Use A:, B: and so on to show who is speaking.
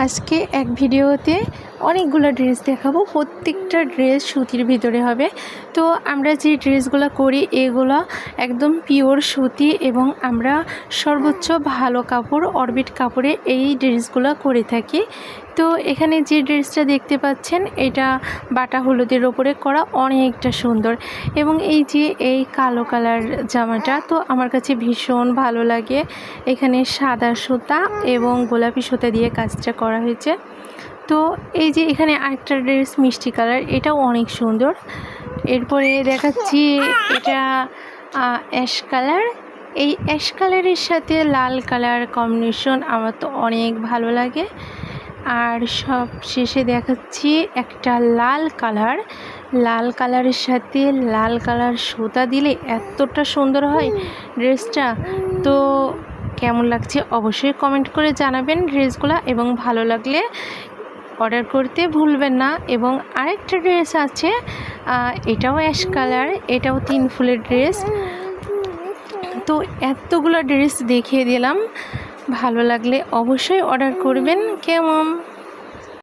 A: আজকে এক ভিডিওতে অনেকগুলো ড্রেস দেখাবো। প্রত্যেকটা ড্রেস সুতির ভিতরে হবে। তো আমরা যে ড্রেসগুলো করি এগুলো একদম পিওর সুতি এবং আমরা সর্বোচ্চ ভালো কাপড় অরবিট কাপড়ে এই ড্রেসগুলো করে থাকি। তো এখানে যে ড্রেসটা দেখতে পাচ্ছেন এটা বাটা হলুদের ওপরে করা, অনেকটা সুন্দর। এবং এই যে এই কালো কালার জামাটা তো আমার কাছে ভীষণ ভালো লাগে। এখানে সাদা সুতা এবং গোলাপি সুতা দিয়ে কাজটা করা হয়েছে। তো এই যে এখানে আরেকটা ড্রেস মিষ্টি কালার, এটাও অনেক সুন্দর। এরপরে দেখাচ্ছি এটা অ্যাশ কালার। এই অ্যাশ কালারের সাথে লাল কালার কম্বিনেশন আমার তো অনেক ভালো লাগে। আর সব শেষে দেখাচ্ছি একটা লাল কালারের সাথে লাল কালার সুতা দিলে এতটা সুন্দর হয় ড্রেসটা। তো কেমন লাগছে অবশ্যই কমেন্ট করে জানাবেন ড্রেসগুলো, এবং ভালো লাগলে অর্ডার করতে ভুলবেন না। এবং আরেকটা ড্রেস আছে, এটাও অ্যাশ কালার, এটাও 3 ফুলের ড্রেস। তো এতগুলো ড্রেস দেখিয়ে দিলাম, ভালো লাগলে অবশ্যই অর্ডার করবেন। কেমন